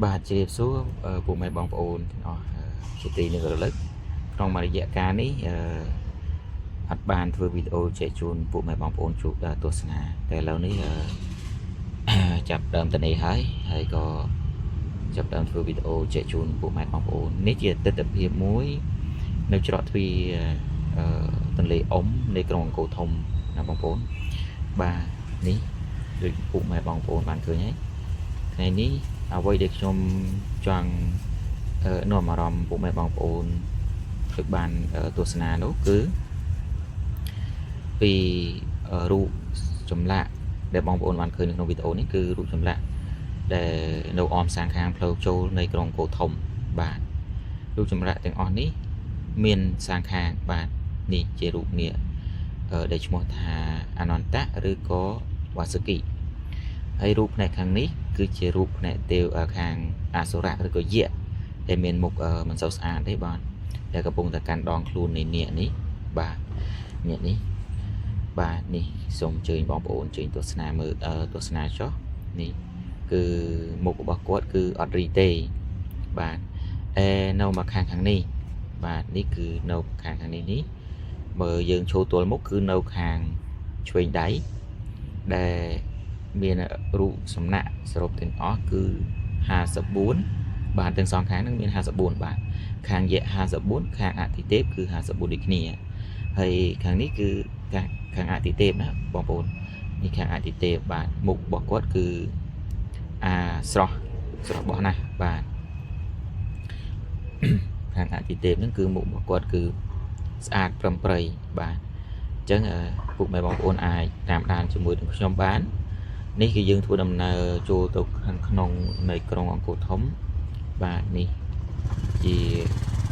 បាទជម្រាបសួរពុកម៉ែបងប្អូនទាំងអស់ជាទីនឹងរលឹកក្នុងមួយរយៈកាលនេះអត់បានធ្វើវីដេអូចែកជូនពុកម៉ែបងប្អូនជួបទស្សនាតែឥឡូវនេះចាប់ដើមតនេះហើយក៏ចាប់ដើមធ្វើវីដេអូចែកជូនពុកម៉ែបងប្អូននេះជាទស្សនវិជ្ជាមួយនៅច្រកទ្វារទន្លេអ៊ុំនៃក្រុងអង្គរធំណាបងប្អូនបាទនេះដូចពុកម៉ែបងប្អូនបានឃើញហើយថ្ងៃនេះអ្វីដែលខ្ញុំចង់នាំអារម្មណ៍ពុកម៉ែបងប្អូនគឺបានទស្សនានោះគឺពីរូបចម្លាក់ដែលបងប្អូនបានឃើញនៅក្នុងវីដេអូនេះគឺរូបចម្លាក់ដែលនៅអមសាងខាងផ្លូវចូលនៃក្រុងអង្គរធំបាទរូបចម្លាក់ទាំងអស់នេះមានសាងខាងបាទនេះជារូបនេះដែលឈ្មោះថាអនន្តៈឬក៏វាសុគីហើយរូបផ្នែកខាងនេះគឺជារូបផ្នែកទេវខាងអសុរៈឬក៏យៈដែលមានមុខមិនសូវស្អាតទេបាទដែលកំពុងតែកាន់ដងខ្លួននៃនាគនេះបាទនាគនេះបាទនេះសូមអញ្ជើញបងប្អូនជើញទស្សនាមើលទស្សនាចុះនេះគឺមុខរបស់គាត់គឺអត់រីទេបាទនៅមកខាងនេះបាទនេះគឺនៅខាងនេះមើលយើងឈរទល់មុខគឺនៅខាងឆ្វេងដៃដែលមានរូបសំណាក់សរុបទាំងអស់គឺ54បាទទាំងសងខាងនឹងមាន54បាទខាងយៈ54ខាងអតិទេពគឺ54ដូចគ្នាហើយខាងនេះគឺខាងអតិទេពណាបងប្អូននេះខាងអតិទេពបាទមុខរបស់គាត់គឺស្រស់បោះណាស់បាទខាងអតិទេពហ្នឹងគឺមុខរបស់គាត់គឺស្អាតប្រំប្រៃបាទអញ្ចឹងពុកម៉ែបងប្អូនអាចតាមដានជាមួយនឹងខ្ញុំបាននេះគឺយើងធ្វើដំណើរចូលទៅខាងក្នុងនៃក្រុងអង្គរធំបាទនេះជា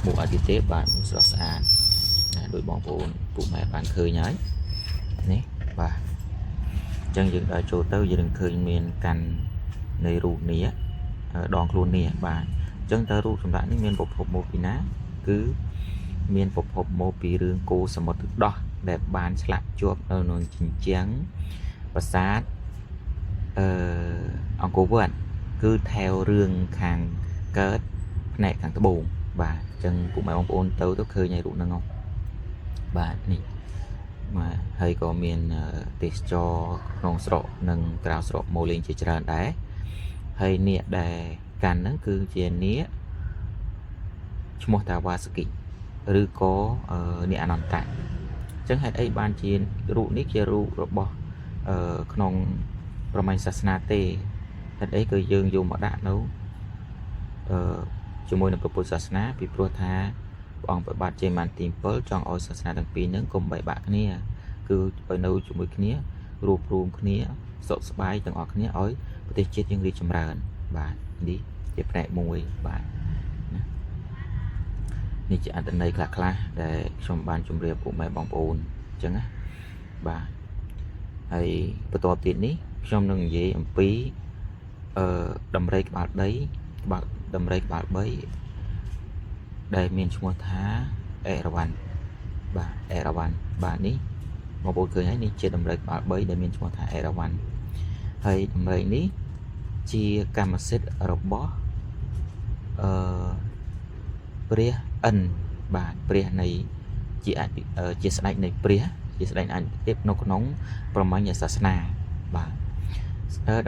មុខអតិទេពបាទស្រស់ស្អាតណាដោយបងប្អូនពុកម៉ែបានឃើញហើយនេះបាទអញ្ចឹងយើងដល់ចូលទៅយើងនឹងឃើញមានកាន់នៃរូបនេះដងខ្លួននេះបាទអញ្ចឹងតើរូបចម្លាក់នេះមានប្រភពមកពីណាគឺមានប្រភពមកពីរឿងគោសមុទ្រទឹកដោះដែលបានឆ្លាក់ជាប់នៅក្នុងជញ្ជាំងប្រាសាទអង្គរវត្តគឺថែវរឿងខាងកើតផ្នែកខាងត្បូងបាទអញ្ចឹងពុកម៉ែបងប្អូនទៅឃើញហើយរូបហ្នឹងហ៎បាទនេះបាទហើយក៏មានទេសចរក្នុងស្រុកនិងក្រៅស្រុកមកលេងជាច្រើនដែរហើយនាគដែលកាន់ហ្នឹងគឺជានាគឈ្មោះថាវាសុគីឬក៏នាគអនន្តៈអញ្ចឹងហេតុអីបានជារូបនេះជារូបរបស់ក្នុងព្រហ្មញ្ញសាសនាទេហេតុអីក៏យើងយកមកដាក់នៅជាមួយនឹងពុទ្ធសាសនាពីព្រោះថាព្រះអង្គប្របាទជ័យមន្ទី7ចង់ឲ្យសាសនាទាំងពីរហ្នឹងកុំបែកបាក់គ្នាគឺឲ្យនៅជាមួយគ្នារួបរวมគ្នាសុខសប្បាយទាំងអស់គ្នាឲ្យប្រទេសជាតិយើងរីកចម្រើនបាទនេះជាផ្នែកមួយបាទណានេះជាអត្ថន័យខ្លះៗដែលខ្ញុំបានជម្រាបពុកម៉ែបងប្អូនអញ្ចឹងណាបាទហើយបន្តទៀតនេះខ្ញុំនឹងនិយាយអំពីដំរីក្បាលដីដំរីក្បាល3ដែលមានឈ្មោះថាអេរវ៉ាន់បាទអេរវ៉ាន់បាទនេះបងប្អូនឃើញហើយនេះជាដំរីក្បាល3ដែលមានឈ្មោះថាអេរវ៉ាន់ហើយដំរីនេះជាកម្មសិទ្ធិរបស់ព្រះអិនបាទព្រះនៃជាស្ដេចនៃព្រះជាស្ដេចអតិទេពនៅក្នុងព្រហ្មញ្ញសាសនាបាទ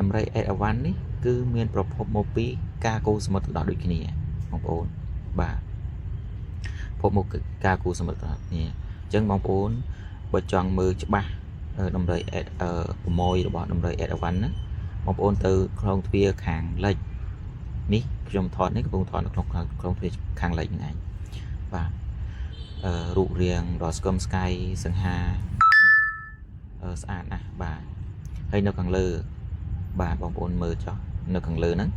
ដំរីអេរវ៉ាន់នេះគឺមានប្រភពមកពីការគូសមុទ្រទឹកដោះដូចគ្នាបងប្អូនបាទប្រភពមកការគូសមុទ្រទឹកដោះគ្នាអញ្ចឹងបងប្អូនបើចង់មើលច្បាស់ដំរីប្រម៉យរបស់ដំរីអេរវ៉ាន់ណាបងប្អូនទៅក្នុងទ្វារខាងលិចនេះខ្ញុំថតនេះកំពុងថតនៅក្នុងទ្វារខាងលិចហ្នឹងឯងបាទរូបរាងដ៏ស្គមស្កាយសង្ហាស្អាតណាស់បាទហើយនៅខាងលើបាទបងប្អូនមើលចុះនៅខាងលើហ្នឹង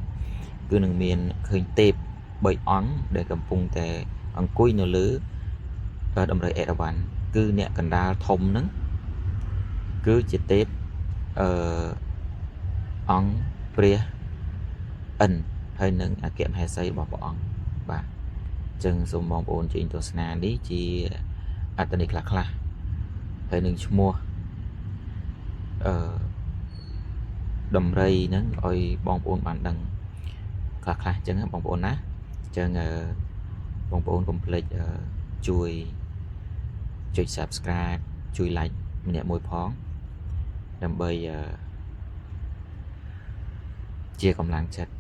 គឺនឹងមានឃើញទេព3អង្គដែលកំពុងតែអង្គុយនៅលើដំរីអេរវ៉ាន់គឺអ្នកកណ្ដាលធំហ្នឹងគឺជាទេពអង្គព្រះអិនហើយនឹងអគ្គមហេសីរបស់ព្រះអង្គបាទអញ្ចឹងសូមបងប្អូនជិញទស្សនានេះជាអត្ថន័យខ្លះហើយនឹងឈ្មោះដំរីហ្នឹងឲ្យបងប្អូនបានដឹង ខ្លះចឹងបងប្អូនណាចឹងបងប្អូនកុំភ្លេចជួយ subscribe ជួយ like ម្នាក់មួយផងដើម្បីជាកម្លាំងចិត្ត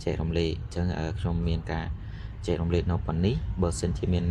ចែករំលែកចឹងខ្ញុំមានការចែករំលែកនៅប៉ុណ្នេះបើសិនជាមាន